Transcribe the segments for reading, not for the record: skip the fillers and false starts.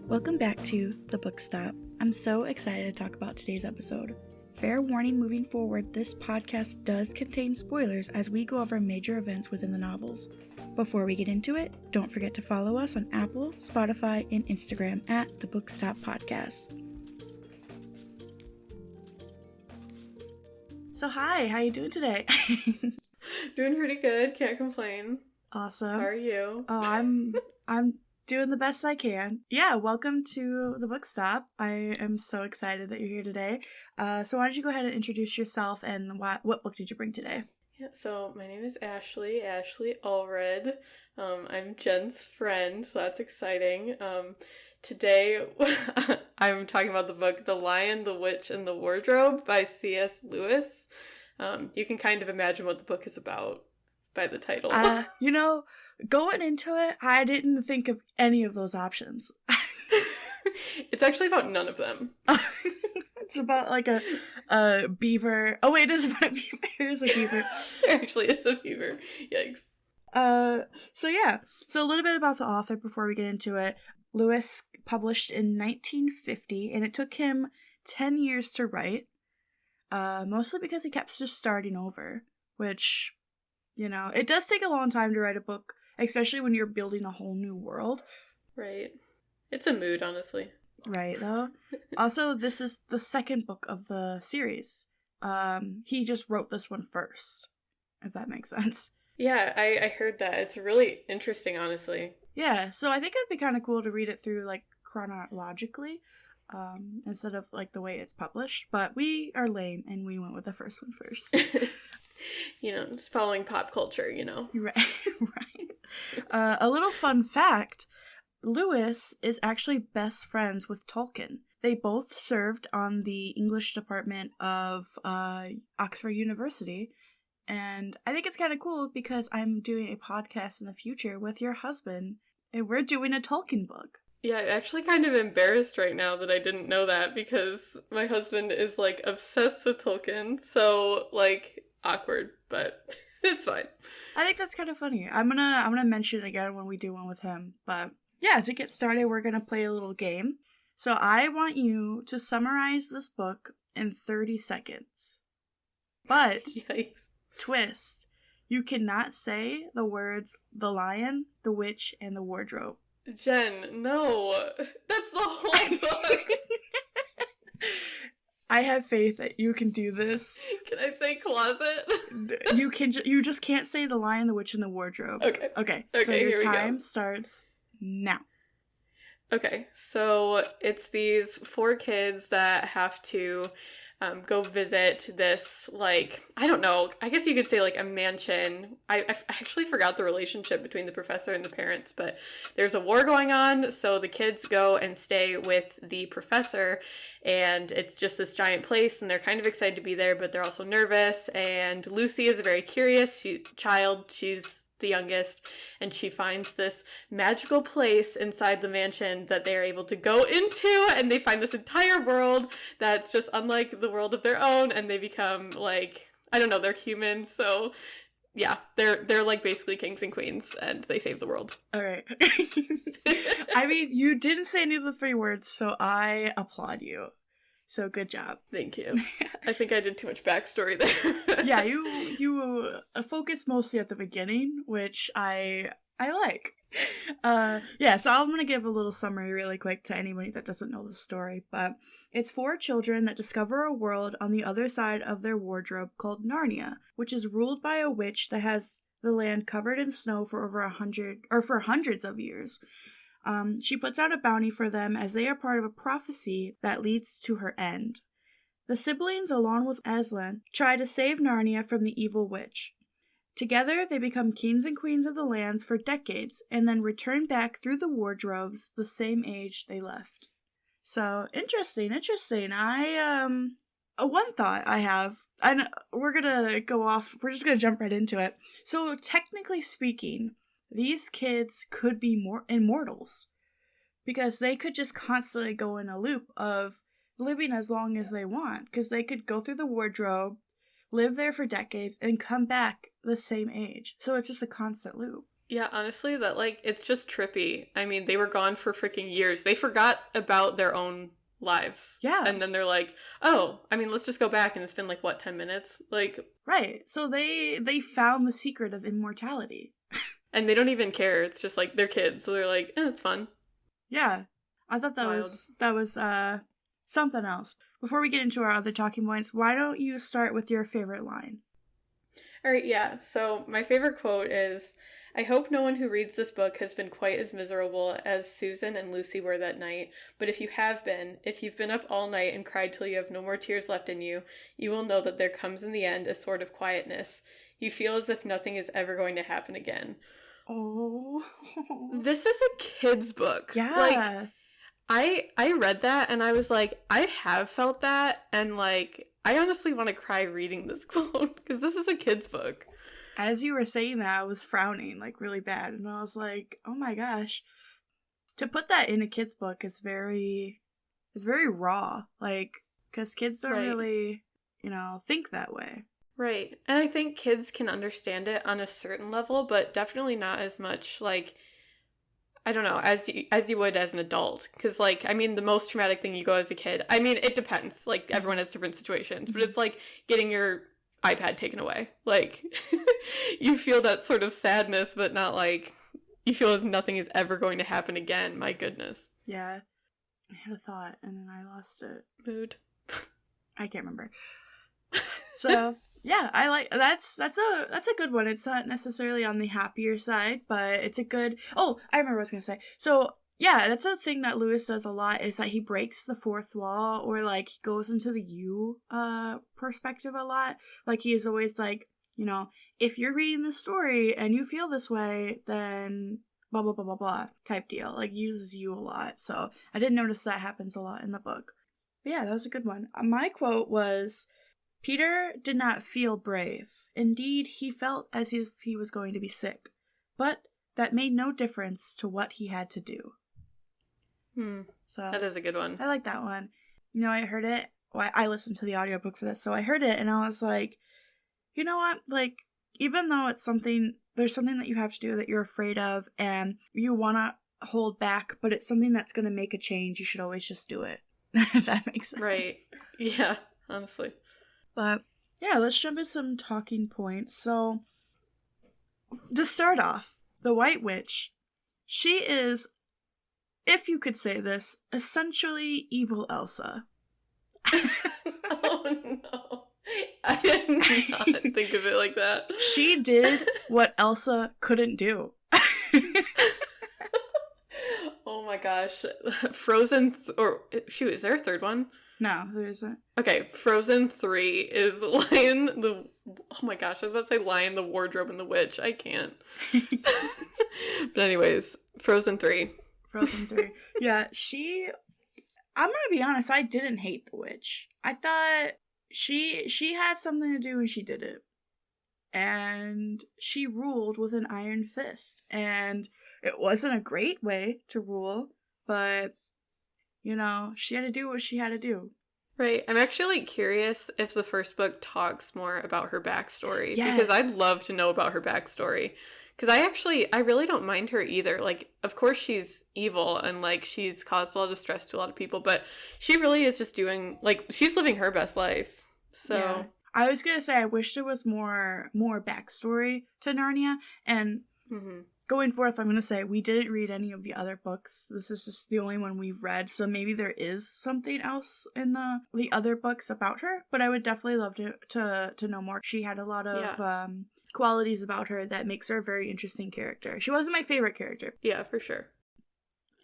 Welcome back to The Book Stop. I'm so excited to talk about today's episode. Fair warning moving forward, this podcast does contain spoilers as we go over major events within the novels. Before we get into it, don't forget to follow us on Apple, Spotify, and Instagram at The Book Stop Podcast. So hi, how you doing today? Doing pretty good, can't complain. Awesome. How are you? Oh, I'm doing the best I can. Yeah, welcome to The Book Stop. I am so excited that you're here today. So why don't you go ahead and introduce yourself and what book did you bring today? Yeah, so my name is Ashley Allred. I'm Jen's friend, so that's exciting. Today I'm talking about the book The Lion, the Witch, and the Wardrobe by C.S. Lewis. You can kind of imagine what the book is about by the title. Going into it, I didn't think of any of those options. It's actually about none of them. It's about like a beaver. Oh wait, it is about a beaver. There's a beaver. There actually is a beaver. Yikes. So a little bit about the author before we get into it. Lewis published in 1950, and it took him 10 years to write, mostly because he kept just starting over, which, it does take a long time to write a book, especially when you're building a whole new world. Right. It's a mood, honestly. Right, though. Also, this is the second book of the series. He just wrote this one first, if that makes sense. Yeah, I heard that. It's really interesting, honestly. Yeah, so I think it'd be kind of cool to read it through, chronologically, instead of, the way it's published. But we are lame, and we went with the first one first. Just following pop culture, Right, right. A little fun fact, Lewis is actually best friends with Tolkien. They both served on the English department of Oxford University. And I think it's kind of cool because I'm doing a podcast in the future with your husband, and we're doing a Tolkien book. Yeah, I'm actually kind of embarrassed right now that I didn't know that because my husband is, obsessed with Tolkien, so, awkward, but it's fine. I think that's kind of funny. I'm gonna mention it again when we do one with him, but yeah, to get started, we're gonna play a little game. So I want you to summarize this book in 30 seconds. But... Yikes. Twist. You cannot say the words the lion, the witch, and the wardrobe. Jen, no. That's the whole book. I have faith that you can do this. Can I say closet? You just can't say the lion, the witch, and the wardrobe. Okay, so your here time starts now. Okay, so it's these 4 kids that have to go visit this, I don't know, I guess you could say, a mansion. I actually forgot the relationship between the professor and the parents, but there's a war going on, so the kids go and stay with the professor, and it's just this giant place, and they're kind of excited to be there, but they're also nervous, and Lucy is a very curious child. She's the youngest, and she finds this magical place inside the mansion that they are able to go into, and they find this entire world that's just unlike the world of their own, and they become I don't know, they're humans, so yeah, they're basically kings and queens, and they save the world. All right. I mean, you didn't say any of the 3 words, so I applaud you. So good job. Thank you. I think I did too much backstory there. Yeah, you focus mostly at the beginning, which I like. So I'm going to give a little summary really quick to anybody that doesn't know the story, but it's 4 children that discover a world on the other side of their wardrobe called Narnia, which is ruled by a witch that has the land covered in snow for for hundreds of years. She puts out a bounty for them as they are part of a prophecy that leads to her end. The siblings, along with Aslan, try to save Narnia from the evil witch. Together, they become kings and queens of the lands for decades, and then return back through the wardrobes the same age they left. So, interesting. One thought I have, and we're just gonna jump right into it. So, technically speaking, these kids could be more immortals because they could just constantly go in a loop of living as long as they want, because they could go through the wardrobe, live there for decades, and come back the same age. So it's just a constant loop. Yeah, honestly, that, like, it's just trippy. I mean, they were gone for freaking years. They forgot about their own lives. Yeah. And then they're like, oh, I mean, let's just go back, and it's been, like, what, 10 minutes? Like, Right. So they found the secret of immortality. and they don't even care. It's just, like, they're kids, so they're like, it's fun. Yeah. I thought Wild. that was something else. Before we get into our other talking points, why don't you start with your favorite line? All right, yeah. So my favorite quote is, I hope no one who reads this book has been quite as miserable as Susan and Lucy were that night, but if you have been, if you've been up all night and cried till you have no more tears left in you, you will know that there comes in the end a sort of quietness. You feel as if nothing is ever going to happen again. Oh. This is a kid's book. Yeah. Like, I read that and I was like, I have felt that, and like, I honestly want to cry reading this quote because this is a kid's book. As you were saying that, I was frowning like really bad, and I was like, "Oh my gosh!" To put that in a kid's book is very raw, like because kids don't really, think that way. Right, and I think kids can understand it on a certain level, but definitely not as much like, I don't know, as you would as an adult. Because, like, I mean, the most traumatic thing you go as a kid, I mean, it depends. Like, everyone has different situations. But it's like getting your iPad taken away. Like, you feel that sort of sadness, but not like, you feel as nothing is ever going to happen again. My goodness. Yeah. I had a thought, and then I lost it. Mood. I can't remember. So... yeah, I like that's a good one. It's not necessarily on the happier side, but it's a good. Oh, I remember what I was gonna say. So yeah, that's a thing that Lewis does a lot is that he breaks the fourth wall, or like he goes into the you perspective a lot. Like he is always like, if you're reading this story and you feel this way, then blah blah blah blah blah type deal. Like uses you a lot. So I did notice that happens a lot in the book. But yeah, that was a good one. My quote was, Peter did not feel brave. Indeed, he felt as if he was going to be sick. But that made no difference to what he had to do. So that is a good one. I like that one. I heard it. Well, I listened to the audiobook for this, so I heard it and I was like, you know what? Like, even though there's something that you have to do that you're afraid of and you want to hold back, but it's something that's going to make a change, you should always just do it. If that makes sense. Right. Yeah, honestly. But yeah, let's jump into some talking points. So, to start off, the White Witch, she is, if you could say this, essentially evil Elsa. Oh no. I did not think of it like that. She did what Elsa couldn't do. Oh my gosh. Frozen, shoot, is there a third one? No, there isn't. Okay, Frozen 3 is Lion the... Oh my gosh, I was about to say Lion, the Wardrobe, and the Witch. I can't. But anyways, Frozen 3. Frozen 3. Yeah, I'm gonna be honest, I didn't hate the witch. I thought she had something to do and she did it. And she ruled with an iron fist. And it wasn't a great way to rule, but... she had to do what she had to do. Right. I'm actually curious if the first book talks more about her backstory. Yes. Because I'd love to know about her backstory. Because I really don't mind her either. Like, of course she's evil and, like, she's caused a lot of stress to a lot of people. But she really is just doing, like, she's living her best life. So... yeah. I was going to say I wish there was more backstory to Narnia. And... going forth, I'm going to say we didn't read any of the other books. This is just the only one we've read, so maybe there is something else in the other books about her, but I would definitely love to know more. She had a lot of qualities about her that makes her a very interesting character. She wasn't my favorite character. Yeah, for sure.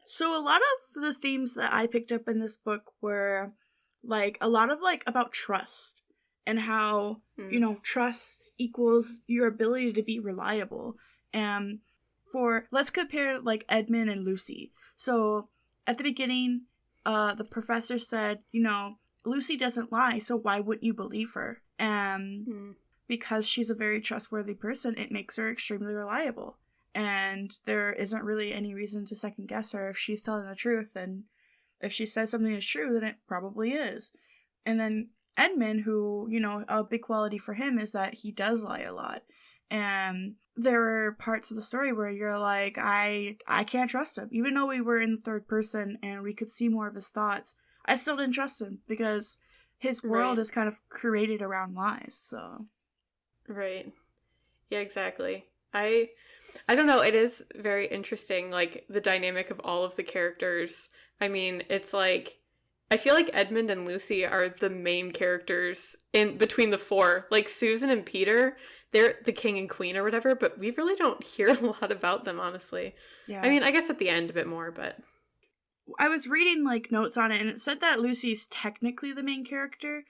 So a lot of the themes that I picked up in this book were like a lot of like about trust and how, trust equals your ability to be reliable. And let's compare like Edmund and Lucy. So at the beginning, the professor said, Lucy doesn't lie, so why wouldn't you believe her? And because she's a very trustworthy person, it makes her extremely reliable. And there isn't really any reason to second guess her if she's telling the truth. And if she says something is true, then it probably is. And then Edmund, who, a big quality for him is that he does lie a lot. And there are parts of the story where you're like, I can't trust him. Even though we were in the third person and we could see more of his thoughts, I still didn't trust him because his world is kind of created around lies, so. Right. Yeah, exactly. I don't know, it is very interesting, like, the dynamic of all of the characters. I mean, it's like, I feel like Edmund and Lucy are the main characters in between the four. Like, Susan and Peter, they're the king and queen or whatever, but we really don't hear a lot about them, honestly. Yeah. I mean, I guess at the end a bit more, but... I was reading, like, notes on it, and it said that Lucy's technically the main character.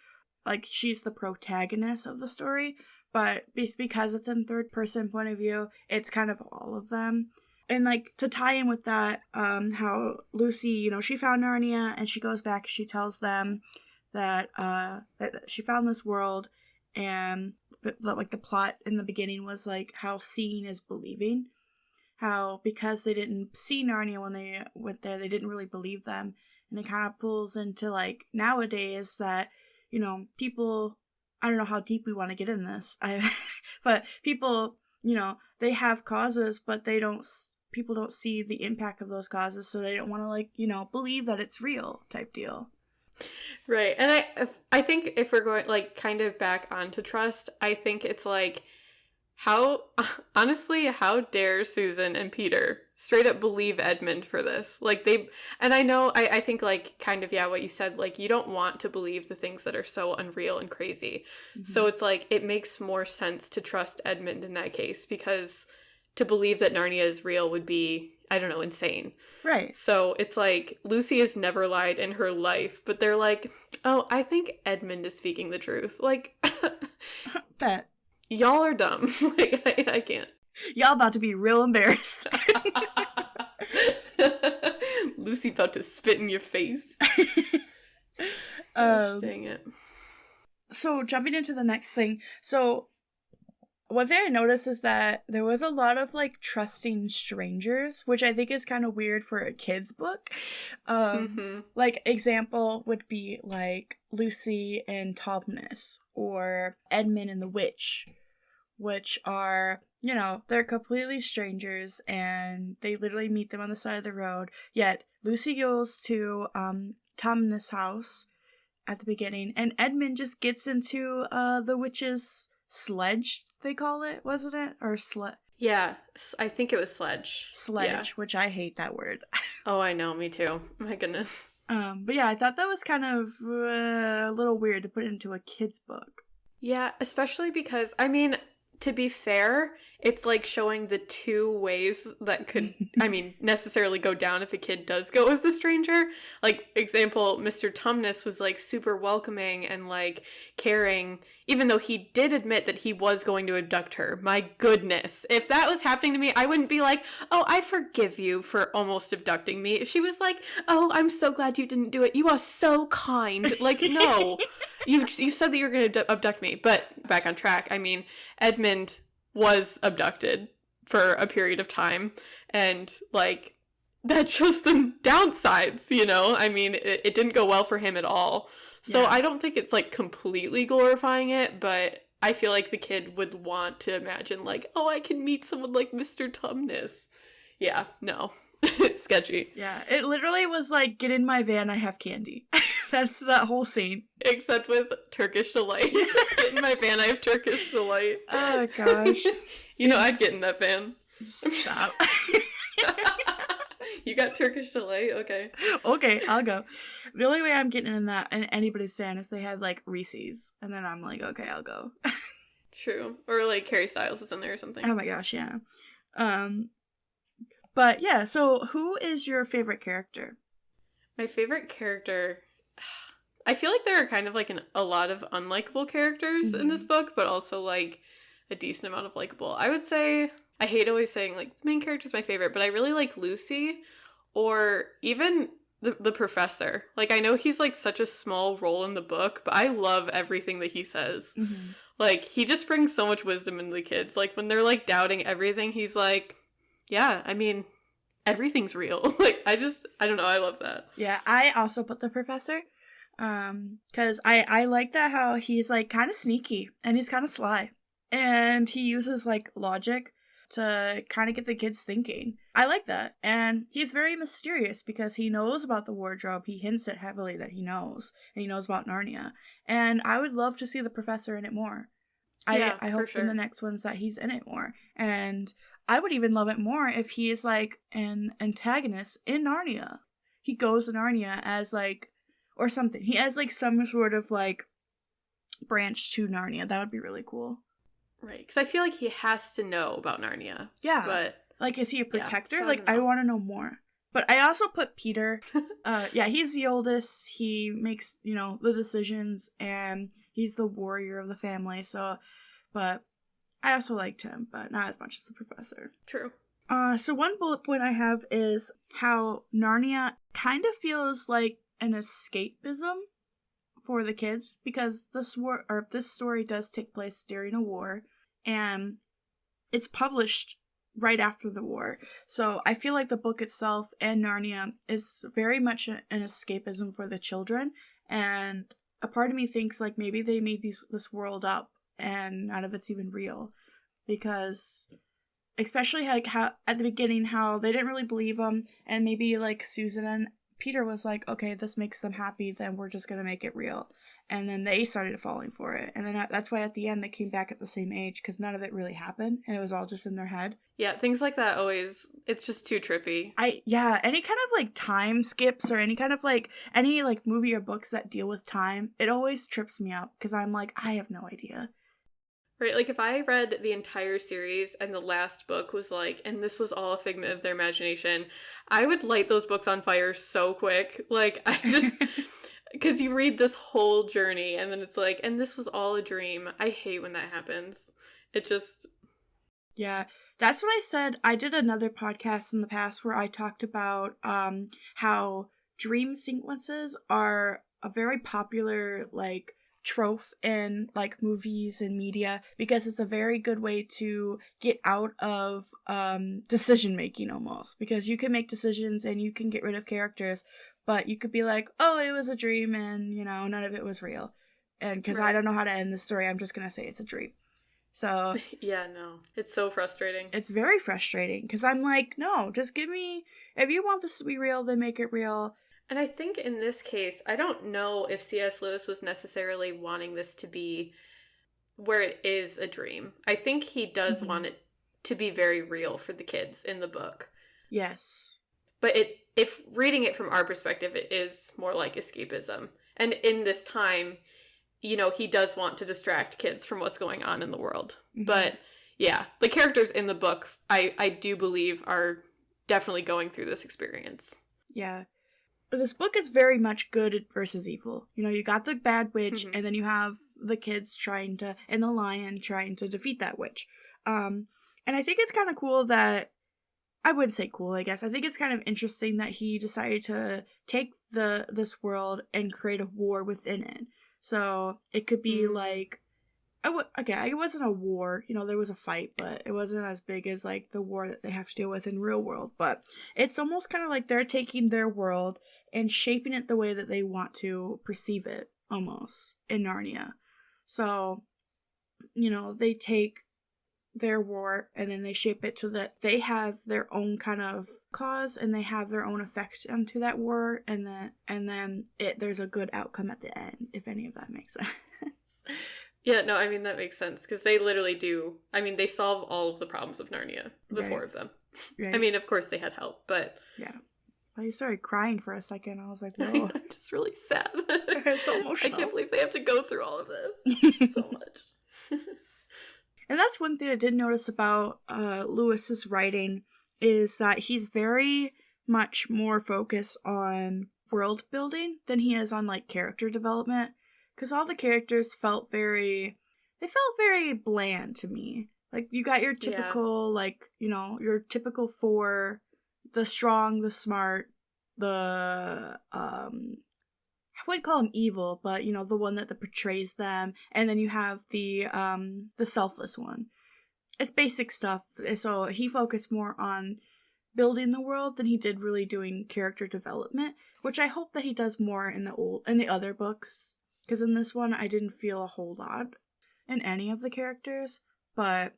Like, she's the protagonist of the story, but because it's in third-person point of view, it's kind of all of them. And, like, to tie in with that, how Lucy, you know, she found Narnia, and she goes back and she tells them that she found this world, and, like, the plot in the beginning was, like, how seeing is believing. How, because they didn't see Narnia when they went there, they didn't really believe them. And it kind of pulls into, like, nowadays that, you know, people, I don't know how deep we want to get in this, but people, you know, they have causes, but people don't see the impact of those causes, so they don't want to, like, you know, believe that it's real type deal. Right. And I think if we're going, like, kind of back onto trust, I think it's like, how dare Susan and Peter straight up believe Edmund for this? Like, and I know, I think, like, kind of, yeah, what you said, like, you don't want to believe the things that are so unreal and crazy. Mm-hmm. So it's like, it makes more sense to trust Edmund in that case, because to believe that Narnia is real would be, I don't know, insane. Right. So it's like, Lucy has never lied in her life, but they're like, oh, I think Edmund is speaking the truth. Like, bet. Y'all are dumb. Like, I can't. Y'all about to be real embarrassed. Lucy about to spit in your face. Dang it. So, jumping into the next thing. So, one thing I noticed is that there was a lot of, like, trusting strangers, which I think is kind of weird for a kid's book. Like, example would be, like, Lucy and Thomas, or Edmund and the Witch, which are, you know, they're completely strangers, and they literally meet them on the side of the road. Yet, Lucy goes to Thomas' house at the beginning, and Edmund just gets into the witch's sledge, they call it, wasn't it? Or Yeah, I think it was sledge. Sledge, yeah. Which I hate that word. Oh, I know, me too. My goodness. But yeah, I thought that was kind of a little weird to put into a kid's book. Yeah, especially because, I mean, to be fair, it's like showing the two ways that could, I mean, necessarily go down if a kid does go with a stranger. Like, example, Mr. Tumnus was, like, super welcoming and, like, caring, even though he did admit that he was going to abduct her. My goodness. If that was happening to me, I wouldn't be like, oh, I forgive you for almost abducting me. If she was like, oh, I'm so glad you didn't do it. You are so kind. Like, no. You said that you were going to abduct me. But back on track, I mean, Edmund was abducted for a period of time, and, like, that shows the downsides, you know? I mean, it didn't go well for him at all. So yeah. I don't think it's, like, completely glorifying it, but I feel like the kid would want to imagine, like, oh, I can meet someone like Mr. Tumnus. Yeah, no. Sketchy. Yeah, it literally was like, get in my van, I have candy. That's that whole scene. Except with Turkish Delight. Get in my van, I have Turkish Delight. Oh, gosh. You know, I'd get in that van. Stop. You got Turkish Delight? Okay. Okay, I'll go. The only way I'm getting in anybody's van if they have, like, Reese's. And then I'm like, okay, I'll go. True. Or, like, Harry Styles is in there or something. Oh my gosh, yeah. But yeah, so who is your favorite character? My favorite character, I feel like there are kind of like a lot of unlikable characters in this book, but also like a decent amount of likable. I would say, I hate always saying like the main character is my favorite, but I really like Lucy, or even the professor. Like, I know he's like such a small role in the book, but I love everything that he says. Like, he just brings so much wisdom into the kids. Like, when they're like doubting everything, he's like, yeah, I mean, everything's real. Like, I don't know, I love that. Yeah, I also put the professor, because I like that how he's, like, kind of sneaky, and he's kind of sly, and he uses, like, logic, to kind of get the kids thinking. I like that. And he's very mysterious because he knows about the wardrobe. He hints it heavily that he knows, and he knows about Narnia. And I would love to see the professor in it more. Yeah, I hope in the next ones that he's in it more. And I would even love it more if he is like an antagonist in Narnia. He goes to Narnia as like, or something. He has like some sort of like branch to Narnia. That would be really cool. Right, because I feel like he has to know about Narnia. Yeah. But like, is he a protector? Yeah, so like, I want to know more. But I also put Peter. Yeah, he's the oldest. He makes, the decisions, and he's the warrior of the family. So, but I also liked him, but not as much as the professor. True. So one bullet point I have is how Narnia kind of feels like an escapism for the kids, because this story does take place during a war, and it's published right after the war. So I feel like the book itself and Narnia is very much an escapism for the children, and a part of me thinks like maybe they made this world up and none of it's even real, because especially like how at the beginning how they didn't really believe them, and maybe like Susan and Peter was like, okay, this makes them happy, then we're just gonna make it real. And then they started falling for it. And then that's why at the end they came back at the same age, because none of it really happened, and it was all just in their head. Yeah, things like that always, it's just too trippy. Any kind of like time skips or any kind of like, any like movie or books that deal with time, it always trips me up, because I'm like, I have no idea. Right, like if I read the entire series and the last book was like, and this was all a figment of their imagination, I would light those books on fire so quick. Like, I just, because you read this whole journey and then it's like, and this was all a dream. I hate when that happens. It just... Yeah, that's what I said. I did another podcast in the past where I talked about how dream sequences are a very popular, like, trope in like movies and media, because it's a very good way to get out of decision making, almost, because you can make decisions and you can get rid of characters, but you could be like, oh, it was a dream and none of it was real, and because I don't know how to end the story, I'm just gonna say it's a dream. So yeah, no, it's so frustrating. It's very frustrating, because I'm like, no, just give me, if you want this to be real, then make it real. And I think in this case, I don't know if C.S. Lewis was necessarily wanting this to be where it is a dream. I think he does want it to be very real for the kids in the book. Yes. But if reading it from our perspective, it is more like escapism. And in this time, he does want to distract kids from what's going on in the world. Mm-hmm. But yeah, the characters in the book, I do believe, are definitely going through this experience. Yeah. This book is very much good versus evil. You got the bad witch, and then you have the kids and the lion trying to defeat that witch. And I think it's kind of cool that, I wouldn't say cool, I guess. I think it's kind of interesting that he decided to take this world and create a war within it. So it could be like, it wasn't a war, there was a fight, but it wasn't as big as like the war that they have to deal with in real world. But it's almost kind of like they're taking their world and shaping it the way that they want to perceive it, almost, in Narnia. So, they take their war and then they shape it so that they have their own kind of cause and they have their own effect onto that war, and then there's a good outcome at the end, if any of that makes sense. Yeah, no, I mean, that makes sense, because they literally do. I mean, they solve all of the problems of Narnia, the four of them. Right. I mean, of course they had help, but... Yeah. I started crying for a second. I was like, whoa. I'm just really sad. It's so emotional. I can't believe they have to go through all of this so much. And that's one thing I did notice about Lewis's writing, is that he's very much more focused on world building than he is on like character development. Because all the characters felt very bland to me. Like, you got your typical, your typical four, the strong, the smart, the, I wouldn't call him evil, but, the one that portrays them, and then you have the selfless one. It's basic stuff, so he focused more on building the world than he did really doing character development, which I hope that he does more in the other books. Because in this one, I didn't feel a whole lot in any of the characters, but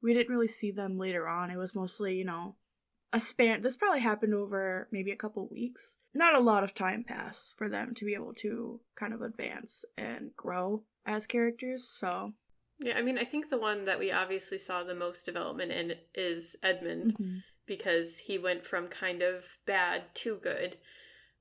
we didn't really see them later on. It was mostly, you know, a span. This probably happened over maybe a couple weeks. Not a lot of time passed for them to be able to kind of advance and grow as characters, so. Yeah, I mean, I think the one that we obviously saw the most development in is Edmund, because he went from kind of bad to good.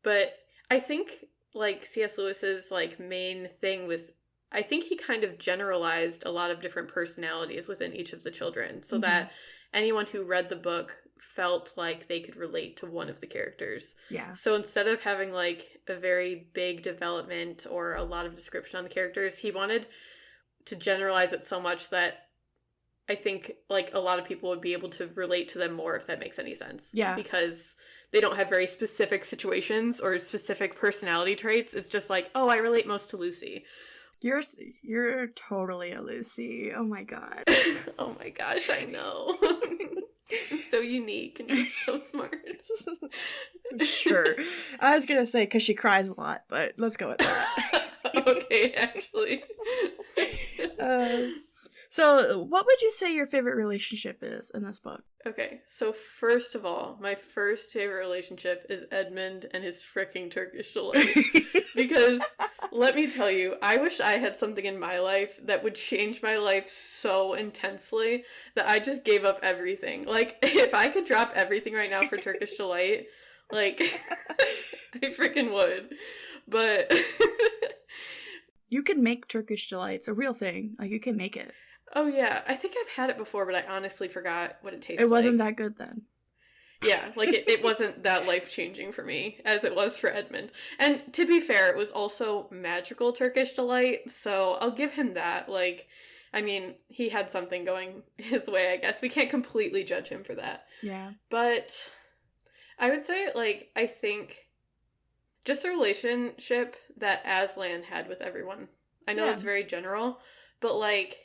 But I think, like, C.S. Lewis's, like, main thing was, I think he kind of generalized a lot of different personalities within each of the children, so that anyone who read the book felt like they could relate to one of the characters. Yeah. So instead of having, like, a very big development or a lot of description on the characters, he wanted to generalize it so much that I think, like, a lot of people would be able to relate to them more, if that makes any sense. Yeah. Because they don't have very specific situations or specific personality traits. It's just like, oh, I relate most to Lucy. You're totally a Lucy. Oh my god. Oh my gosh, I know. I'm so unique and you're so smart. Sure. I was gonna say because she cries a lot, but let's go with that. Okay, actually. So what would you say your favorite relationship is in this book? Okay, so first of all, my first favorite relationship is Edmund and his fricking Turkish delight. Because, let me tell you, I wish I had something in my life that would change my life so intensely that I just gave up everything. Like, if I could drop everything right now for Turkish delight, like, I freaking would. But... You can make Turkish delight. It's a real thing. Like, you can make it. Oh, yeah. I think I've had it before, but I honestly forgot what it tastes like. It wasn't that good then. Yeah, like, it wasn't that life-changing for me as it was for Edmund. And to be fair, it was also magical Turkish delight, so I'll give him that. Like, I mean, he had something going his way, I guess. We can't completely judge him for that. Yeah. But I would say, like, I think just the relationship that Aslan had with everyone. I know it's very general, but, like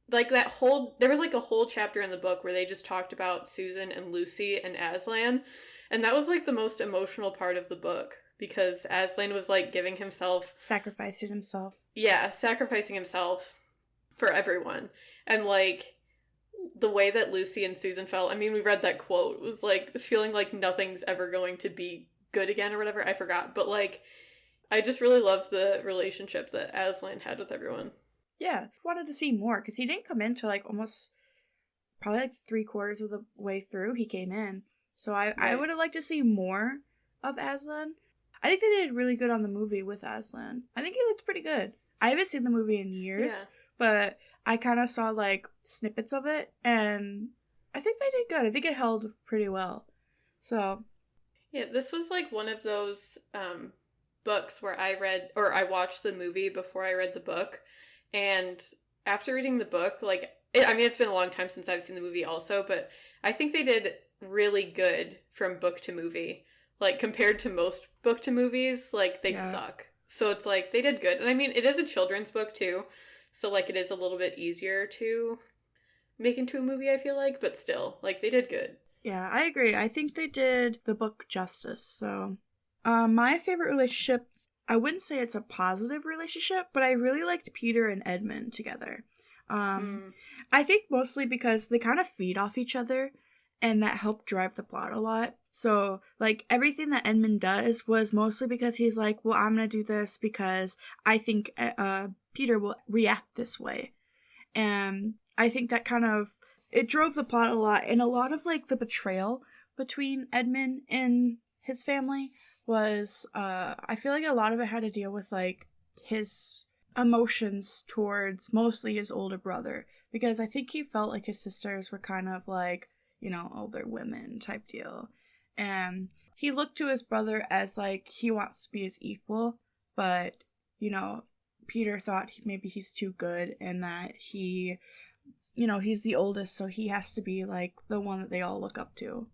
that whole, there was, like, a whole chapter in the book where they just talked about Susan and Lucy and Aslan, and that was, like, the most emotional part of the book, because Aslan was, like, giving himself... Sacrificing himself. Yeah, sacrificing himself for everyone. And, like, the way that Lucy and Susan felt, I mean, we read that quote, was, like, feeling like nothing's ever going to be good again or whatever, I forgot, but, like, I just really loved the relationship that Aslan had with everyone. Yeah, wanted to see more, because he didn't come in till, like, almost, probably, like, 3/4 of the way through he came in. So I would have liked to see more of Aslan. I think they did really good on the movie with Aslan. I think he looked pretty good. I haven't seen the movie in years, but I kind of saw, like, snippets of it, and I think they did good. I think it held pretty well. So... Yeah, this was, like, one of those books where I watched the movie before I read the book. And after reading the book, like, it's been a long time since I've seen the movie also, but I think they did really good from book to movie. Like, compared to most book to movies, like, they suck. So it's like, they did good. And I mean, it is a children's book too, so, like, it is a little bit easier to make into a movie, I feel like, but still, like, they did good. Yeah, I agree. I think they did the book justice. So, my favorite relationship, I wouldn't say it's a positive relationship, but I really liked Peter and Edmund together. I think mostly because they kind of feed off each other, and that helped drive the plot a lot. So, like, everything that Edmund does was mostly because he's like, well, I'm going to do this because I think Peter will react this way. And I think that kind of, it drove the plot a lot, and a lot of, like, the betrayal between Edmund and his family was, I feel like a lot of it had to deal with, like, his emotions towards mostly his older brother, because I think he felt like his sisters were kind of, like, you know, older women type deal, and he looked to his brother as, like, he wants to be his equal, but, you know, Peter thought maybe he's too good, and that he, you know, he's the oldest, so he has to be, like, the one that they all look up to.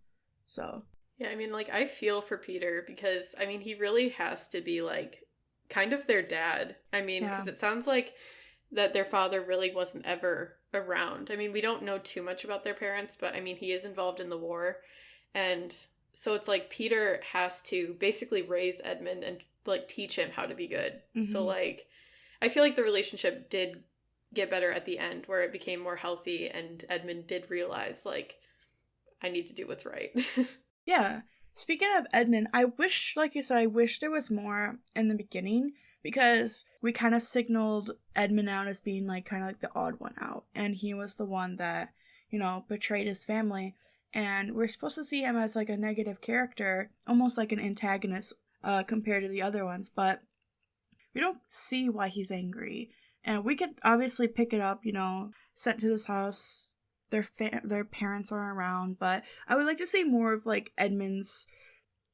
So yeah, I mean, like, I feel for Peter because, I mean, he really has to be, like, kind of their dad. I mean, because it sounds like that their father really wasn't ever around. I mean, we don't know too much about their parents, but, I mean, he is involved in the war, and so it's like Peter has to basically raise Edmund and, like, teach him how to be good. So, like, I feel like the relationship did get better at the end, where it became more healthy and Edmund did realize, like, I need to do what's right. Yeah. Speaking of Edmund, I wish, like you said, I wish there was more in the beginning, because we kind of signaled Edmund out as being, like, kind of like the odd one out, and he was the one that, you know, betrayed his family, and we're supposed to see him as, like, a negative character, almost like an antagonist compared to the other ones, but we don't see why he's angry. And we could obviously pick it up, you know, sent to this house, their parents are around, but I would like to see more of, like, Edmund's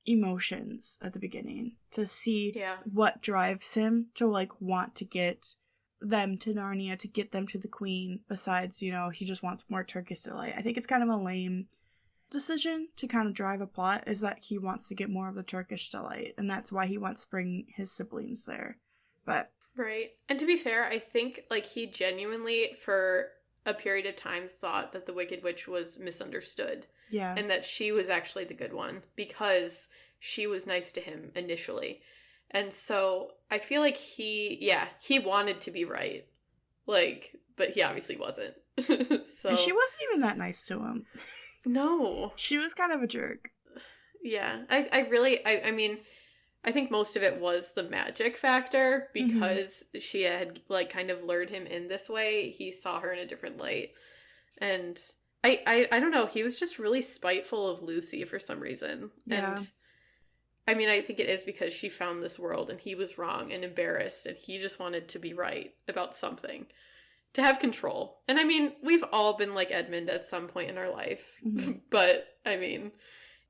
emotions at the beginning, to see what drives him to, like, want to get them to Narnia, to get them to the queen, besides, you know, he just wants more Turkish delight. I think it's kind of a lame decision to kind of drive a plot, is that he wants to get more of the Turkish delight, and that's why he wants to bring his siblings there. But right. And to be fair, I think, like, he genuinely, for a period of time, thought that the Wicked Witch was misunderstood. Yeah. And that she was actually the good one, because she was nice to him initially. And so I feel like he wanted to be right. Like, but he obviously wasn't. So, and she wasn't even that nice to him. No. She was kind of a jerk. Yeah. I mean, I think most of it was the magic factor, because she had, like, kind of lured him in this way. He saw her in a different light. And I don't know, he was just really spiteful of Lucy for some reason. Yeah. And I mean, I think it is because she found this world and he was wrong and embarrassed, and he just wanted to be right about something, to have control. And I mean, we've all been like Edmund at some point in our life. But I mean,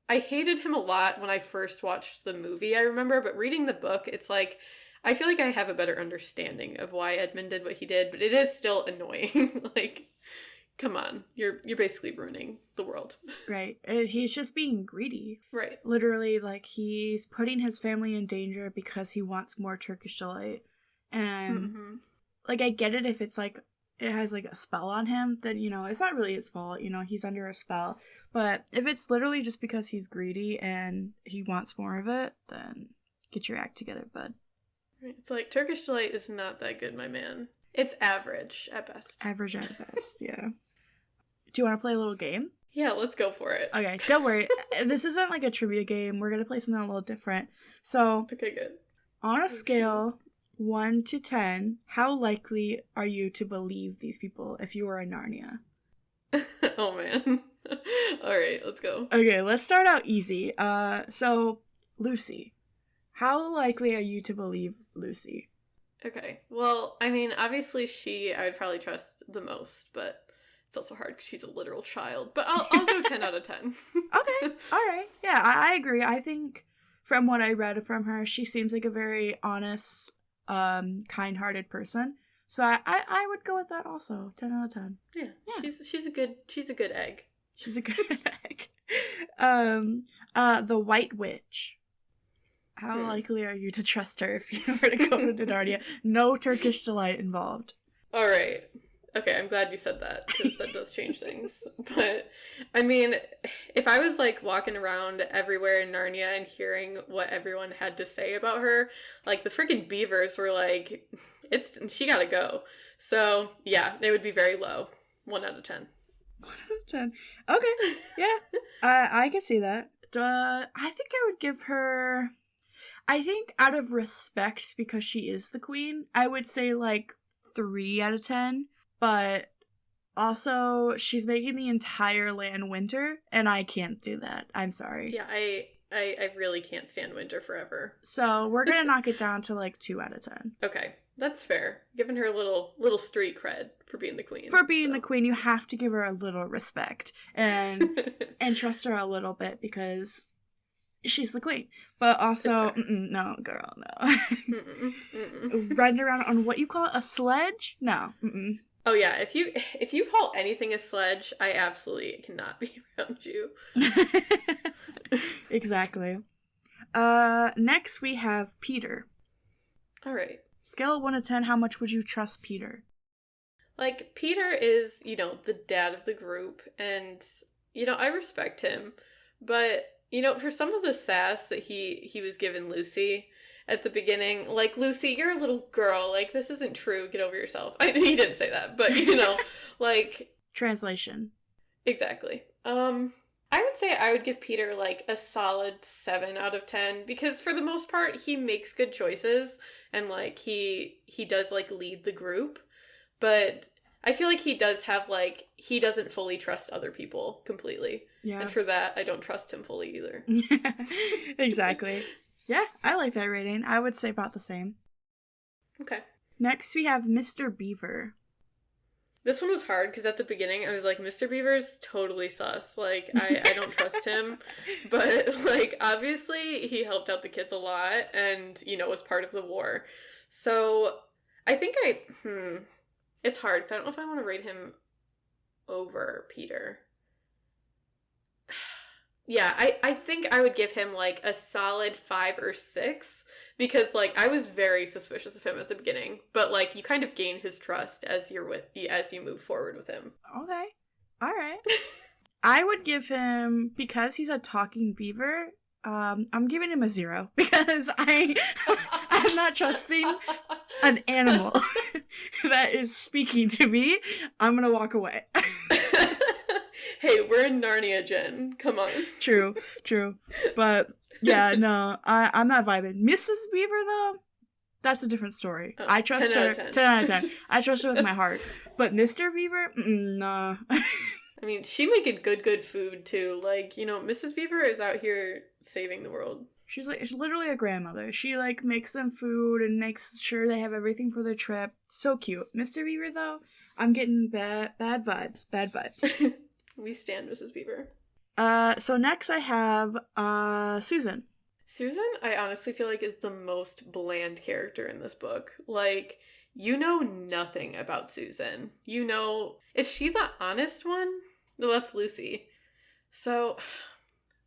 I hated him a lot when I first watched the movie, I remember, but reading the book, it's like, I feel like I have a better understanding of why Edmund did what he did, but it is still annoying. Like, come on, you're basically ruining the world. Right. He's just being greedy. Right. Literally, like, he's putting his family in danger because he wants more Turkish delight. And, like, I get it if it's, like, it has, like, a spell on him, then, you know, it's not really his fault, you know, he's under a spell. But if it's literally just because he's greedy and he wants more of it, then get your act together, bud. It's like, Turkish delight is not that good, my man. It's average at best. Average at best, yeah. Do you want to play a little game? Yeah, let's go for it. Okay, don't worry. This isn't like a trivia game. We're going to play something a little different. So, okay, good. On a scale 1 to 10, how likely are you to believe these people if you were in Narnia? Oh, man. All right, let's go. Okay, let's start out easy. So, Lucy. How likely are you to believe Lucy? Okay, well, I mean, obviously I would probably trust the most, but it's also hard because she's a literal child. But I'll go 10 out of 10. Okay, all right. Yeah, I agree. I think from what I read from her, she seems like a very honest, kind-hearted person. So I would go with that also. 10 out of 10. Yeah. She's a good egg. She's a good egg. The White Witch. How likely are you to trust her if you were to go to Narnia? No Turkish delight involved. All right. Okay, I'm glad you said that, because that does change things. But, I mean, if I was, like, walking around everywhere in Narnia and hearing what everyone had to say about her, like, the freaking beavers were like, she gotta go. So, yeah, they would be very low. 1 out of 10. 1 out of 10. Okay, yeah. I can see that. I think I would give her... I think out of respect, because she is the queen, I would say, like, 3 out of 10. But also, she's making the entire land winter, and I can't do that. I'm sorry. Yeah, I really can't stand winter forever. So we're gonna knock it down to, like, 2 out of 10. Okay, that's fair. Giving her a little street cred for being the queen. For being the queen, you have to give her a little respect and trust her a little bit, because she's the queen. But also, no, girl, no. Riding around on what you call a sledge? No. Oh yeah, if you call anything a sledge, I absolutely cannot be around you. Exactly. Next we have Peter. All right. Scale of 1 to 10, how much would you trust Peter? Like, Peter is, the dad of the group, and, I respect him, but You know, for some of the sass that he was giving Lucy at the beginning, like, Lucy, you're a little girl. Like, this isn't true. Get over yourself. He didn't say that, but, you know, like... Translation. Exactly. I would say I would give Peter, like, a solid 7 out of 10, because for the most part, he makes good choices, and, like, he does, like, lead the group, but I feel like he does have, like, he doesn't fully trust other people completely. Yeah. And for that, I don't trust him fully either. Exactly. Yeah, I like that rating. I would say about the same. Okay. Next, we have Mr. Beaver. This one was hard because at the beginning I was like, Mr. Beaver's totally sus. Like, I don't trust him. But, like, obviously he helped out the kids a lot and, you know, was part of the war. So I think it's hard because I don't know if I want to rate him over Peter. Yeah, I think I would give him, like, a solid 5 or 6, because, like, I was very suspicious of him at the beginning, but, like, you kind of gain his trust as you move forward with him. Okay. All right. I would give him, because he's a talking beaver, I'm giving him a 0, because I'm not trusting an animal that is speaking to me. I'm gonna walk away. Hey, we're in Narnia, Jen. Come on. True. But, yeah, no, I'm not vibing. Mrs. Beaver, though, that's a different story. I trust 10 her. out of 10. 10 out of 10. I trust her with my heart. But Mr. Beaver, nah. I mean, she making good food, too. Like, you know, Mrs. Beaver is out here saving the world. She's literally a grandmother. She, like, makes them food and makes sure they have everything for their trip. So cute. Mr. Beaver, though, I'm getting bad vibes. Bad vibes. We stand Mrs. Beaver. So next I have, Susan. Susan, I honestly feel like is the most bland character in this book. Like, you know nothing about Susan. You know, is she the honest one? No, that's Lucy. So,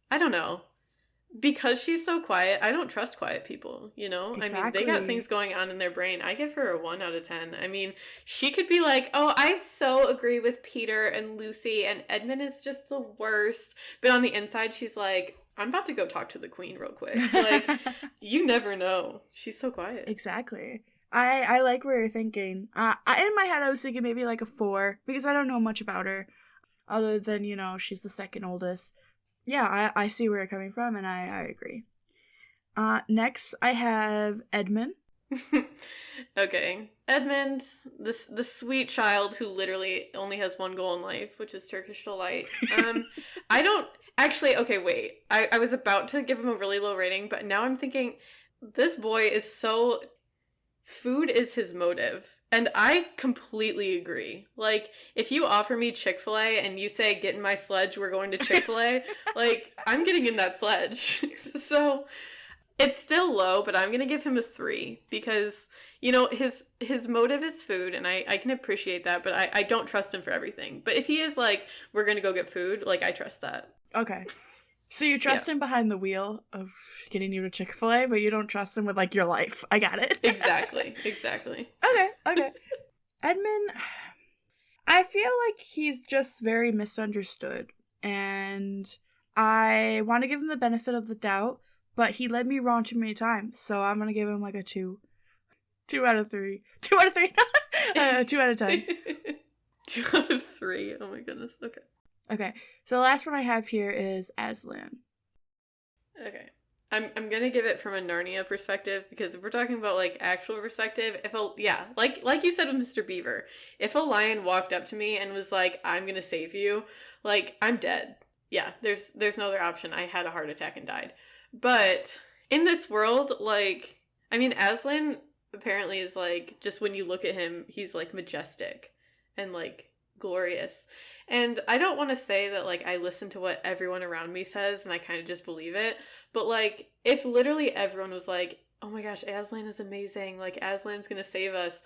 I don't know. Because she's so quiet, I don't trust quiet people, you know? Exactly. I mean, they got things going on in their brain. I give her a 1 out of 10. I mean, she could be like, oh, I so agree with Peter and Lucy, and Edmund is just the worst. But on the inside, she's like, I'm about to go talk to the queen real quick. Like, you never know. She's so quiet. Exactly. I like where you're thinking. In my head, I was thinking maybe like a 4, because I don't know much about her, other than, you know, she's the second oldest. Yeah, I see where you're coming from, and I agree. Next, I have Edmund. Okay. Edmund, the sweet child who literally only has one goal in life, which is Turkish delight. I don't... Actually, okay, wait. I was about to give him a really low rating, but now I'm thinking, this boy is so... Food is his motive. And I completely agree. Like, if you offer me Chick-fil-A and you say, get in my sledge, we're going to Chick-fil-A, like, I'm getting in that sledge. So, it's still low, but I'm going to give him a 3. Because, you know, his motive is food, and I can appreciate that, but I don't trust him for everything. But if he is like, we're going to go get food, like, I trust that. Okay. So you trust him behind the wheel of getting you to Chick-fil-A, but you don't trust him with, like, your life. I got it. Exactly. Okay. Edmund, I feel like he's just very misunderstood, and I want to give him the benefit of the doubt, but he led me wrong too many times, so I'm going to give him, like, a 2. 2 out of 3. 2 out of 3? 2 out of 10. 2 out of 3. Oh my goodness. Okay, so the last one I have here is Aslan. Okay. I'm gonna give it from a Narnia perspective, because if we're talking about, like, actual perspective, like you said with Mr. Beaver, if a lion walked up to me and was like, I'm gonna save you, like, I'm dead. Yeah, there's no other option. I had a heart attack and died. But in this world, like, I mean, Aslan apparently is, like, just when you look at him, he's, like, majestic and, like, glorious. And I don't want to say that, like, I listen to what everyone around me says and I kind of just believe it, but, like, if literally everyone was like, oh my gosh, Aslan is amazing, like, Aslan's gonna save us,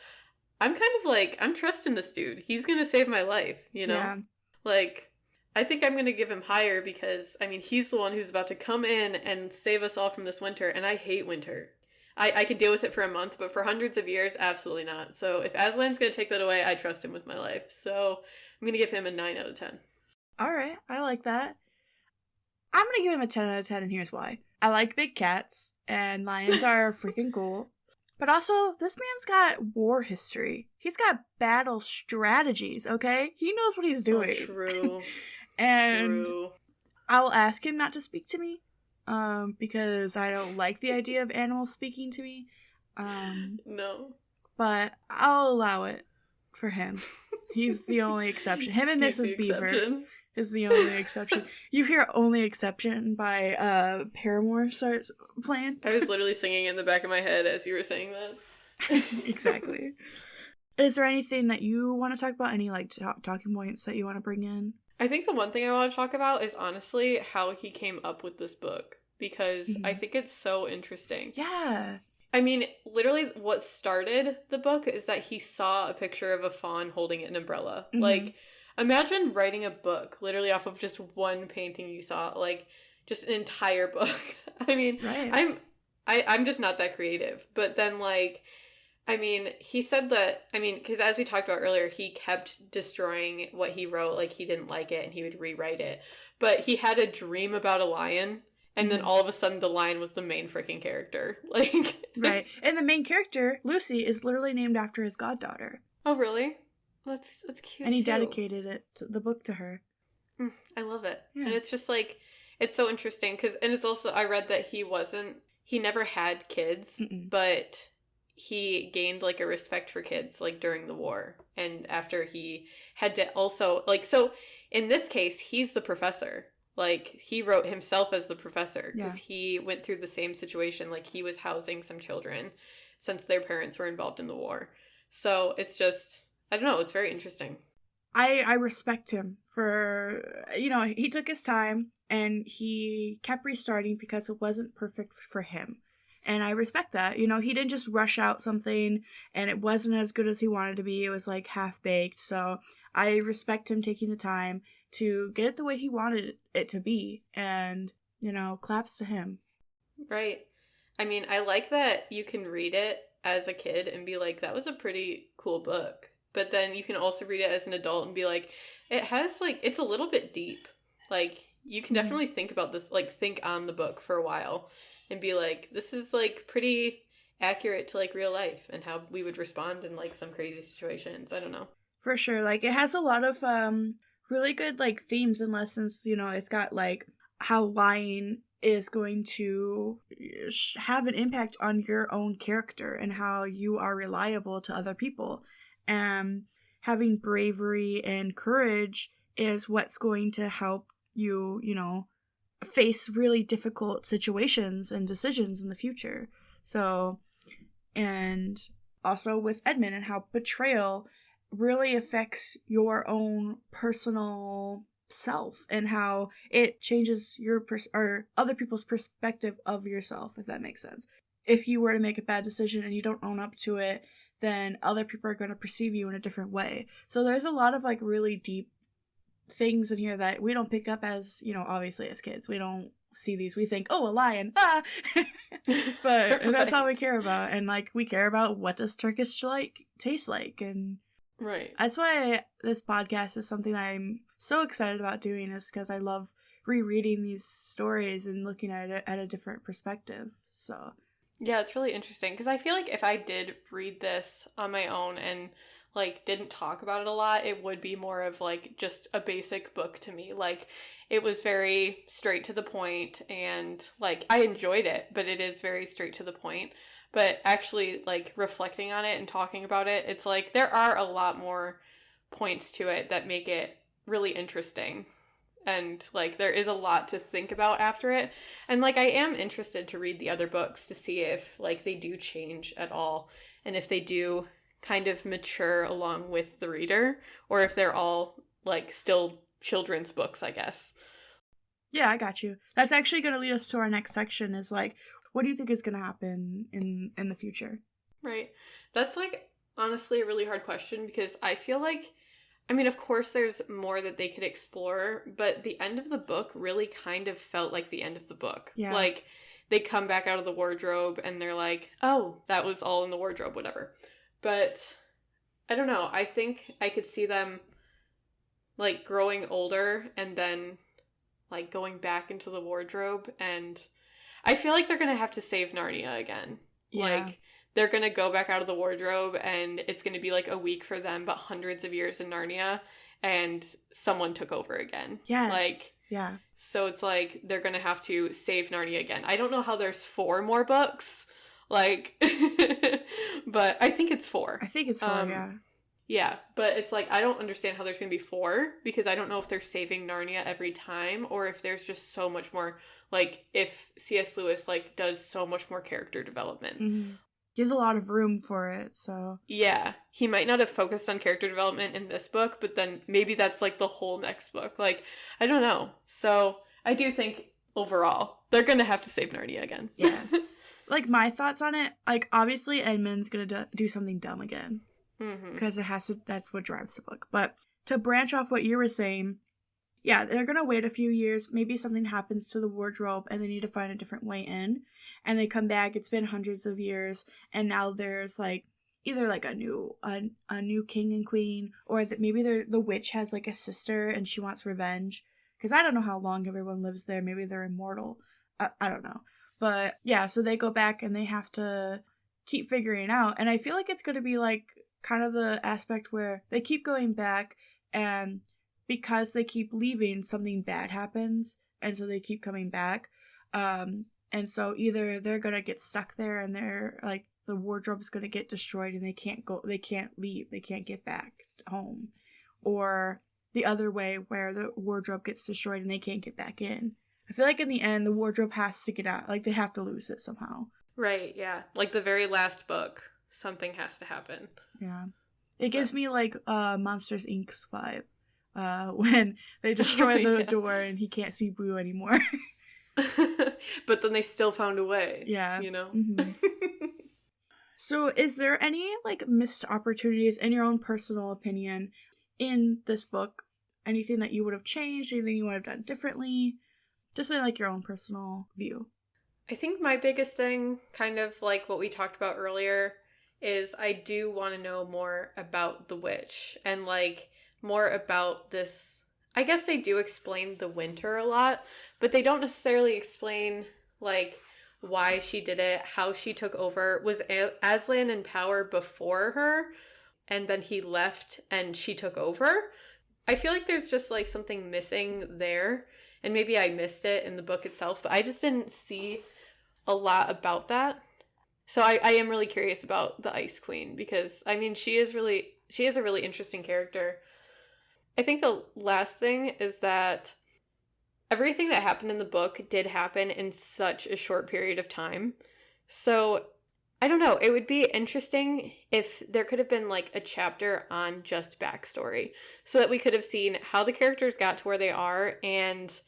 I'm kind of like, I'm trusting this dude. He's gonna save my life, you know? Yeah. Like, I think I'm gonna give him higher because, I mean, he's the one who's about to come in and save us all from this winter, and I hate winter. I can deal with it for a month, but for hundreds of years, absolutely not. So if Aslan's going to take that away, I trust him with my life. So I'm going to give him a 9 out of 10. All right. I like that. I'm gonna give him a 10 out of 10, and here's why. I like big cats, and lions are freaking cool. But also, this man's got war history. He's got battle strategies, okay? He knows what he's doing. Oh, true. And true. I'll ask him not to speak to me, because I don't like the idea of animals speaking to me. No. But I'll allow it for him. He's the only exception. Him and Mrs. Beaver is the only exception. You hear "Only Exception" by Paramore start playing. I was literally singing in the back of my head as you were saying that. Exactly. Is there anything that you want to talk about? Any like talking points that you want to bring in? I think the one thing I want to talk about is honestly how he came up with this book, because I think it's so interesting. Yeah. I mean, literally what started the book is that he saw a picture of a fawn holding an umbrella. Like, imagine writing a book literally off of just one painting you saw, like just an entire book. I mean, right. I'm just not that creative. But then, like, I mean, he said that, I mean, because as we talked about earlier, he kept destroying what he wrote, like he didn't like it and he would rewrite it. But he had a dream about a lion, and then all of a sudden the lion was the main freaking character. Like, right. And the main character, Lucy, is literally named after his goddaughter. Oh, really? That's cute. And he too. dedicated the book to her. I love it. Yeah. And it's just like, it's so interesting and it's also, I read that he never had kids, but he gained like a respect for kids like during the war, and after he had to also like, so in this case he's the professor. Like, he wrote himself as the professor because he went through the same situation. Like, he was housing some children since their parents were involved in the war. So it's just, I don't know, it's very interesting. I respect him for, he took his time and he kept restarting because it wasn't perfect for him. And I respect that. He didn't just rush out something and it wasn't as good as he wanted to be. It was like half-baked. So I respect him taking the time to get it the way he wanted it to be. And, claps to him. Right. I mean, I like that you can read it as a kid and be like, that was a pretty cool book. But then you can also read it as an adult and be like, it has, like, it's a little bit deep. Like, you can definitely think about this, like, think on the book for a while and be like, this is, like, pretty accurate to, like, real life and how we would respond in, like, some crazy situations. I don't know. For sure. Like, it has a lot of really good, like, themes and lessons. It's got, like, how lying is going to have an impact on your own character and how you are reliable to other people. And having bravery and courage is what's going to help you, face really difficult situations and decisions in the future. So, and also with Edmund and how betrayal really affects your own personal self and how it changes your or other people's perspective of yourself, if that makes sense. If you were to make a bad decision and you don't own up to it, then other people are going to perceive you in a different way. So there's a lot of like really deep things in here that we don't pick up as, obviously as kids. We don't see these. We think, oh, a lion, ah! But Right. That's all we care about. And like, we care about what does Turkish taste like. And right. That's why this podcast is something I'm so excited about doing, is because I love rereading these stories and looking at it at a different perspective. So yeah, it's really interesting because I feel like if I did read this on my own and like didn't talk about it a lot, it would be more of like just a basic book to me. Like, it was very straight to the point and like I enjoyed it, but it is very straight to the point. But actually, like, reflecting on it and talking about it, it's like there are a lot more points to it that make it really interesting. And, like, there is a lot to think about after it. And, like, I am interested to read the other books to see if, like, they do change at all. And if they do kind of mature along with the reader. Or if they're all, like, still children's books, I guess. Yeah, I got you. That's actually going to lead us to our next section, is, like, what do you think is going to happen in the future? Right. That's, like, honestly a really hard question because I feel like, I mean, of course there's more that they could explore, but the end of the book really kind of felt like the end of the book. Yeah. Like, they come back out of the wardrobe and they're like, oh, that was all in the wardrobe, whatever. But, I don't know. I think I could see them, like, growing older and then like going back into the wardrobe, and I feel like they're gonna have to save Narnia again. Yeah. Like, they're gonna go back out of the wardrobe, and it's gonna be like a week for them, but hundreds of years in Narnia, and someone took over again. Yes. Like, yeah. So it's like they're gonna have to save Narnia again. I don't know how there's 4 more books, like, but I think it's 4. I think it's 4, yeah. Yeah, but it's like, I don't understand how there's going to be 4, because I don't know if they're saving Narnia every time, or if there's just so much more, like, if C.S. Lewis, like, does so much more character development. Mm-hmm. He has a lot of room for it, so. Yeah, he might not have focused on character development in this book, but then maybe that's, like, the whole next book. Like, I don't know. So, I do think, overall, they're going to have to save Narnia again. Yeah. Like, my thoughts on it, like, obviously Edmund's going to do something dumb again. Because it has to, that's what drives the book. But to branch off what you were saying, yeah, they're gonna wait a few years, maybe something happens to the wardrobe and they need to find a different way in, and they come back, it's been hundreds of years, and now there's like either like a new king and queen, or that maybe the witch has like a sister and she wants revenge, because I don't know how long everyone lives there, maybe they're immortal, I don't know. But yeah, so they go back and they have to keep figuring it out, and I feel like it's gonna be like kind of the aspect where they keep going back, and because they keep leaving, something bad happens, and so they keep coming back. And so either they're gonna get stuck there and they're like, the wardrobe's gonna get destroyed and they can't leave, they can't get back home, or the other way where the wardrobe gets destroyed and they can't get back in. I feel like in the end the wardrobe has to get out, like they have to lose it somehow. Right, yeah. Like the very last book, something has to happen. Yeah. It gives me like Monsters Inc.'s vibe. When they destroy the door and he can't see Boo anymore. But then they still found a way. Yeah. You know? Mm-hmm. So is there any like missed opportunities in your own personal opinion in this book? Anything that you would have changed? Anything you would have done differently? Just in like your own personal view. I think my biggest thing, kind of like what we talked about earlier, is I do want to know more about the witch, and like more about this. I guess they do explain the winter a lot, but they don't necessarily explain like why she did it, how she took over. Was Aslan in power before her, and then he left and she took over? I feel like there's just like something missing there, and maybe I missed it in the book itself, but I just didn't see a lot about that. So I am really curious about the Ice Queen, because I mean she is a really interesting character. I think the last thing is that everything that happened in the book did happen in such a short period of time. So I don't know, it would be interesting if there could have been like a chapter on just backstory, so that we could have seen how the characters got to where they are, and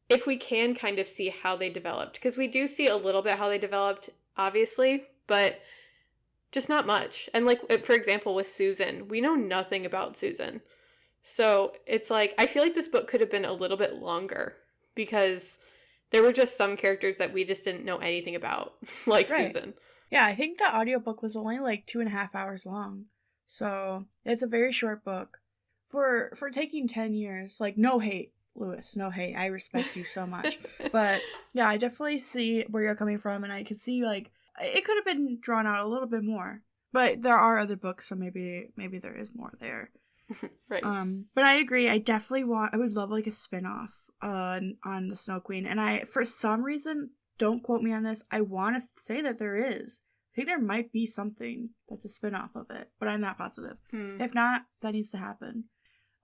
if we can kind of see how they developed, because we do see a little bit how they developed, obviously, but just not much. And like, for example, with Susan, we know nothing about Susan. So it's like, I feel like this book could have been a little bit longer, because there were just some characters that we just didn't know anything about, like right. Susan. Yeah, I think the audiobook was only like 2.5 hours long. So it's a very short book. For taking 10 years, like, no hate, Lewis, no hate. I respect you so much. But yeah, I definitely see where you're coming from, and I could see like it could have been drawn out a little bit more. But there are other books, so maybe there is more there. Right. But I agree. I would love like a spin-off on the Snow Queen. And I, for some reason, don't quote me on this, I want to say that there is. I think there might be something that's a spin-off of it, but I'm not positive. If not, that needs to happen.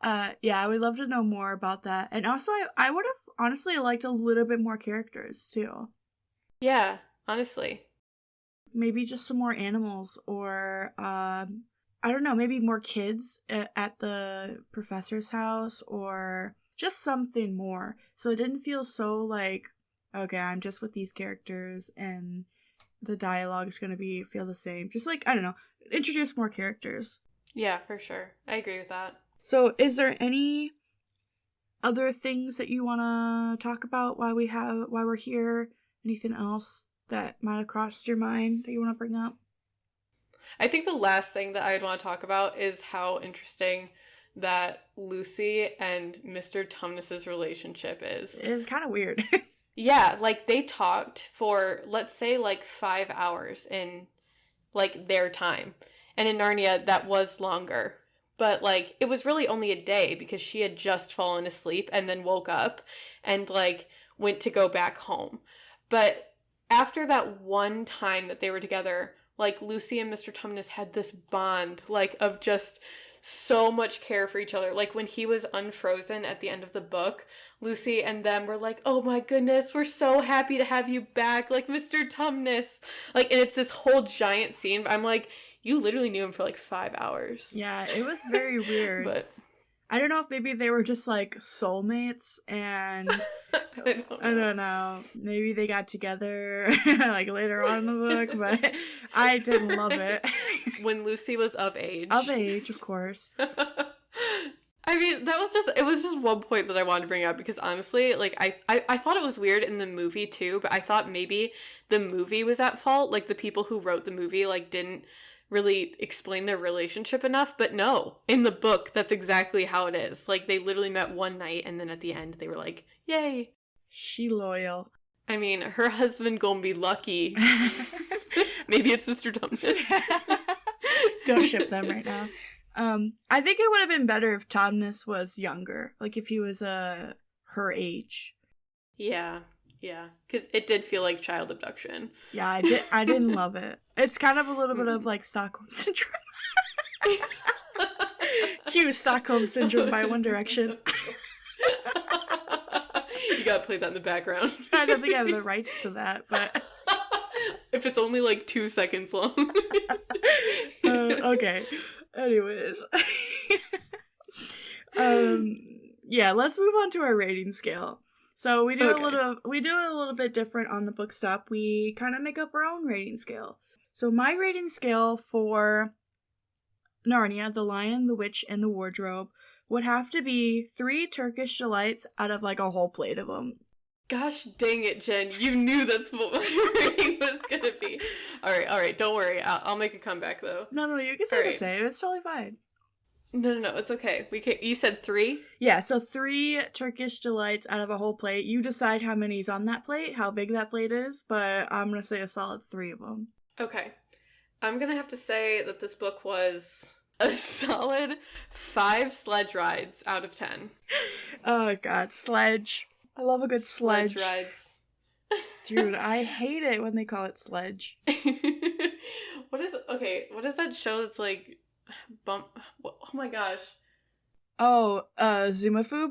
Yeah, I would love to know more about that. And also, I would have honestly liked a little bit more characters, too. Yeah, honestly. Maybe just some more animals, or, I don't know, maybe more kids at the professor's house, or just something more. So it didn't feel so like, okay, I'm just with these characters, and the dialogue is going to feel the same. Just like, I don't know, introduce more characters. Yeah, for sure. I agree with that. So is there any other things that you want to talk about while we're here? Anything else that might have crossed your mind that you want to bring up? I think the last thing that I'd want to talk about is how interesting that Lucy and Mr. Tumnus's relationship is. It's kind of weird. Yeah, like they talked for, let's say, like 5 hours in like their time. And in Narnia, that was longer. But like it was really only a day because she had just fallen asleep and then woke up and like went to go back home. But after that one time that they were together, like Lucy and Mr. Tumnus had this bond like of just so much care for each other. Like when he was unfrozen at the end of the book, Lucy and them were like, oh my goodness, we're so happy to have you back, like Mr. Tumnus. Like, and it's this whole giant scene. I'm like, you literally knew him for like 5 hours. Yeah, it was very weird. But I don't know if maybe they were just like soulmates and I don't know. Maybe they got together like later on in the book, but I did love it. When Lucy was of age. Of age, of course. I mean, it was just one point that I wanted to bring up because honestly, like, I thought it was weird in the movie too, but I thought maybe the movie was at fault. Like, the people who wrote the movie, like, didn't really explain their relationship enough, but no, in the book, that's exactly how it is. Like, they literally met one night, and then at the end, they were like, yay. She loyal. I mean, her husband gonna be lucky. Maybe it's Mr. Tumnus. Don't ship them right now. I think it would have been better if Tumnus was younger, like if he was her age. Yeah, because it did feel like child abduction. Yeah, I didn't love it. It's kind of a little bit of like Stockholm Syndrome. Cue Stockholm Syndrome by One Direction. You gotta play that in the background. I don't think I have the rights to that, but if it's only like 2 seconds long. Okay. Anyways. Yeah, let's move on to our rating scale. So we do a little bit different on the book stop. We kind of make up our own rating scale. So my rating scale for Narnia, The Lion, the Witch, and the Wardrobe would have to be 3 Turkish delights out of like a whole plate of them. Gosh dang it, Jen. You knew that's what my rating was going to be. All right. Don't worry. I'll make a comeback, though. No, you can say the same. It's totally fine. No, it's okay. You said 3? Yeah, so 3 Turkish delights out of a whole plate. You decide how many's on that plate, how big that plate is, but I'm going to say a solid 3 of them. Okay. I'm going to have to say that this book was a solid 5 sledge rides out of 10. Oh, God. Sledge. I love a good sledge. Sledge rides. Dude, I hate it when they call it sledge. What is that show that's like oh my gosh. Oh, Zumafoob?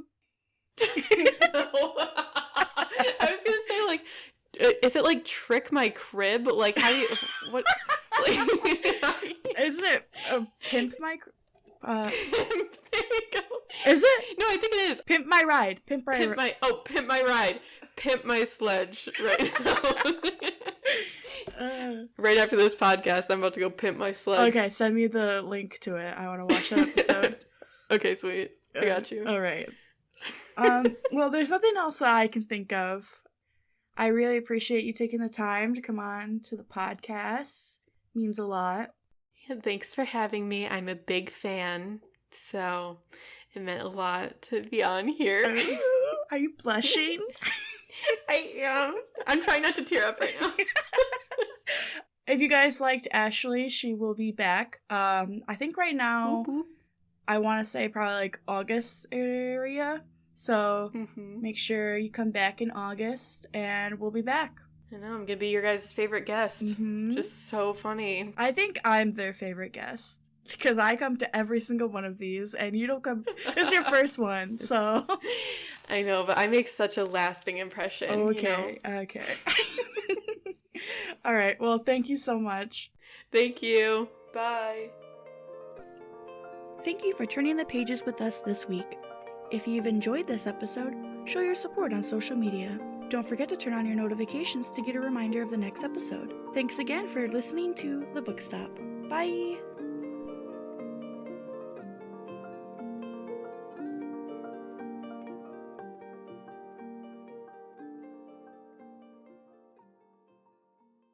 No. I was gonna say, like, is it like Trick My Crib? Like, how do you, what? Like, isn't it Pimp My there you go. Is it? No, I think it is. Pimp My Ride. Pimp My Ride. Pimp My Sledge right now. Right after this podcast, I'm about to go pimp my sledge. Okay, send me the link to it. I want to watch that episode. Okay, sweet. I got you. All right. Well, there's nothing else that I can think of. I really appreciate you taking the time to come on to the podcast. It means a lot. Yeah, thanks for having me. I'm a big fan, so it meant a lot to be on here. Are you blushing? I am. I'm trying not to tear up right now. If you guys liked Ashley, she will be back. I think right now, I want to say probably like August area. So make sure you come back in August and we'll be back. I know, I'm going to be your guys' favorite guest. Just so funny. I think I'm their favorite guest. Because I come to every single one of these, and you don't come. It's your first one, so. I know, but I make such a lasting impression. Okay, you know? Okay. All right, well, thank you so much. Thank you. Bye. Thank you for turning the pages with us this week. If you've enjoyed this episode, show your support on social media. Don't forget to turn on your notifications to get a reminder of the next episode. Thanks again for listening to The Book Stop. Bye!